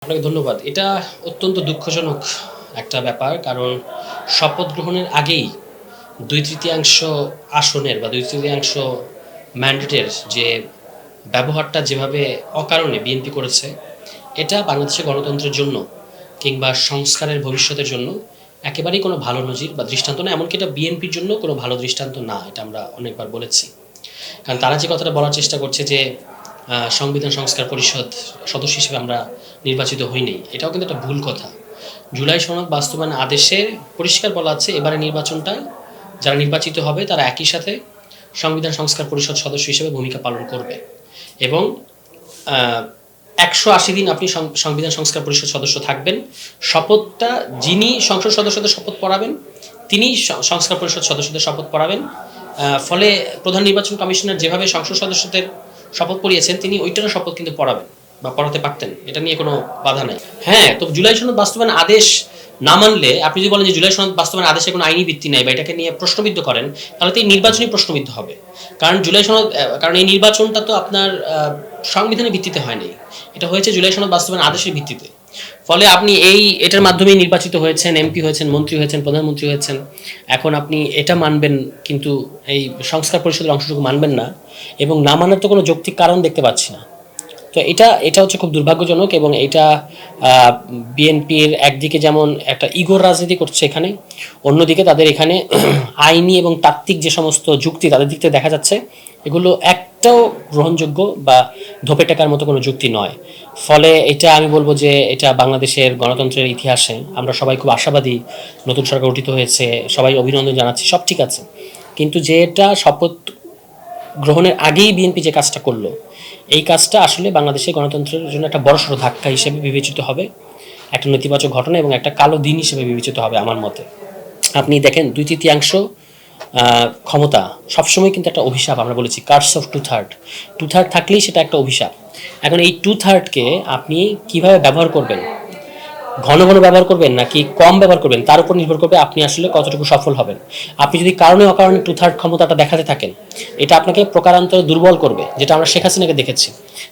আপনাকে ধন্যবাদ। এটা অত্যন্ত দুঃখজনক একটা ব্যাপার। কারণ শপথ গ্রহণের আগেই ২/৩ আসনের বা ২/৩ ম্যান্ডেটের যে ব্যবহারটা যেভাবে অকারণে বিএনপি করেছে, এটা বাংলাদেশের গণতন্ত্রের জন্য কিংবা সংস্কারের ভবিষ্যতের জন্য একেবারেই কোনো ভালো নজির বা দৃষ্টান্ত না। এমনকি এটা বিএনপির জন্য কোনো ভালো দৃষ্টান্ত না। এটা আমরা অনেকবার বলেছি। কারণ তারা যে কথাটা বলার চেষ্টা করছে যে সংবিধান সংস্কার পরিষদ সদস্য হিসেবে আমরা নির্বাচিত হইনি, এটাও কিন্তু একটা ভুল কথা। জুলাই সনদ বাস্তবায়ন আদেশে পরিষ্কার বলা আছে এবারে নির্বাচনটা যারা নির্বাচিত হবে তারা একই সাথে সংবিধান সংস্কার পরিষদ সদস্য হিসেবে ভূমিকা পালন করবে এবং ১৮০ দিন আপনি সংবিধান সংস্কার পরিষদ সদস্য থাকবেন। শপথটা যিনি সংসদ সদস্যদের শপথ পড়াবেন তিনি সংস্কার পরিষদ সদস্যদের শপথ পড়াবেন। ফলে প্রধান নির্বাচন কমিশনার যেভাবে সংসদ সদস্যদের শপথ পড়িয়েছেন তিনি ওইটারও শপথ কিন্তু পড়াবেন বা পড়াতে পারতেন, এটা নিয়ে কোনো বাধা নেই। হ্যাঁ, তো জুলাই সনদ বাস্তবায়ন আদেশ না মানলে আপনি যদি বলেন যে জুলাই সনদ বাস্তবায়ন আদেশে কোনো আইনি ভিত্তি নেই বা এটাকে নিয়ে প্রশ্নবিদ্ধ করেন, তাহলে তো এই নির্বাচনই প্রশ্নবিদ্ধ হবে। কারণ জুলাই সনদ কারণ এই নির্বাচনটা তো আপনার সংবিধানের ভিত্তিতে হয়নি, এটা হয়েছে জুলাই সনদ বাস্তবায়ন আদেশের ভিত্তিতে। ফলে আপনি এটার মাধ্যমে নির্বাচিত হয়েছেন, এমপি হয়েছেন, মন্ত্রী হয়েছেন, প্রধানমন্ত্রী হয়েছেন। এখন আপনি এটা মানবেন কিন্তু এই সংস্কার পরিষদের অংশটুকু মানবেন না, এবং না মানার তো কোনো যৌক্তিক কারণ দেখতে পাচ্ছি না। তো এটা হচ্ছে খুব দুর্ভাগ্যজনক, এবং এটা বিএনপির একদিকে যেমন একটা ইগোর রাজনীতি করছে এখানে, অন্যদিকে তাদের এখানে আইনি এবং তাত্ত্বিক যে সমস্ত যুক্তি তাদের দিক থেকে দেখা যাচ্ছে এগুলো একটাও গ্রহণযোগ্য বা ধোপে টাকার মতো কোনো যুক্তি নয়। ফলে এটা আমি বলবো যে এটা বাংলাদেশের গণতন্ত্রের ইতিহাসে আমরা সবাই খুব আশাবাদী, নতুন সরকার গঠিত হয়েছে, সবাই অভিনন্দন জানাচ্ছি, সব ঠিক আছে। কিন্তু যেটা শপথ গ্রহণের আগেই বিএনপি যে কাজটা করলো, এই কাজটা আসলে বাংলাদেশের গণতন্ত্রের জন্য একটা বড়সড় ধাক্কা হিসেবে বিবেচিত হবে, একটা নেতিবাচক ঘটনা এবং একটা কালো দিন হিসেবে বিবেচিত হবে আমার মতে। আপনি দেখেন ২/৩ ক্ষমতা সবসময় কিন্তু একটা অভিশাপ, আমরা বলেছি কার্স অফ 2/3, 2/3 থাকলেই সেটা একটা অভিশাপ। এখন এই 2/3কে আপনি কিভাবে ব্যবহার করবেন, ঘন ঘন ব্যবহার করবেন নাকি কম ব্যবহার করবেন, তার উপর নির্ভর করবে আপনি আসলে কতটুকু সফল হবেন। আপনি যদি কারণে অকারণে 2/3 ক্ষমতাটা দেখাতে থাকেন, এটা আপনাকে প্রকারান্তরে দুর্বল করবে, যেটা আমরা শেখ হাসিনাকে দেখেছি।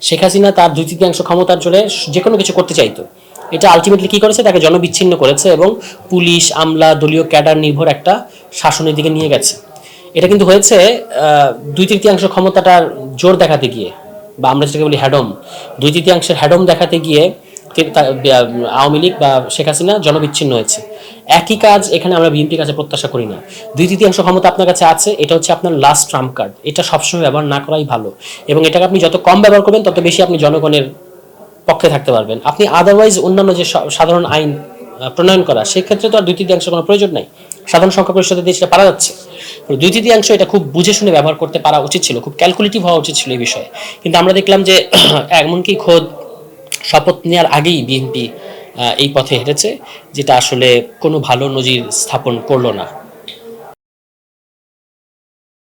শেখ হাসিনা তার ২/৩ ক্ষমতার জোরে যে কোনো কিছু করতে চাইতো, এটা আলটিমেটলি কী করেছে, তাকে জনবিচ্ছিন্ন করেছে এবং পুলিশ, আমলা, দলীয় ক্যাডার নির্ভর একটা শাসনের দিকে নিয়ে গেছে। এটা কিন্তু হয়েছে ২/৩ ক্ষমতাটার জোর দেখাতে গিয়ে, বা আমরা যেটাকে বলি হ্যাডম, ২/৩ হ্যাডম দেখাতে গিয়ে আওয়ামী লীগ বা শেখ হাসিনা জনবিচ্ছিন্ন হয়েছে। একই কাজ এখানে আমরা বিএনপির কাছে প্রত্যাশা করি না। ২/৩ ক্ষমতা আপনার কাছে আছে, এটা হচ্ছে আপনার লাস্ট ট্রাম্প কার্ড, এটা সবসময় ব্যবহার না করাই ভালো, এবং এটাকে আপনি যত কম ব্যবহার করবেন তত বেশি আপনি জনগণের পক্ষে থাকতে পারবেন। আপনি আদারওয়াইজ অন্যান্য যে সাধারণ আইন প্রণয়ন করা, সেক্ষেত্রে তো আর ২/৩ কোনো প্রয়োজন নাই, সাধারণ সংখ্যা পরিষদের দিয়ে সেটা পারা যাচ্ছে। ২/৩ এটা খুব বুঝে শুনে ব্যবহার করতে পারা উচিত ছিল, খুব ক্যালকুলেটিভ হওয়া উচিত ছিল এই বিষয়ে। কিন্তু আমরা দেখলাম যে এমনকি খোদ শপথ নেওয়ার আগেই বিএনপি এই পথে হেঁটেছে, যেটা আসলে কোনো ভালো নজির স্থাপন করলো না।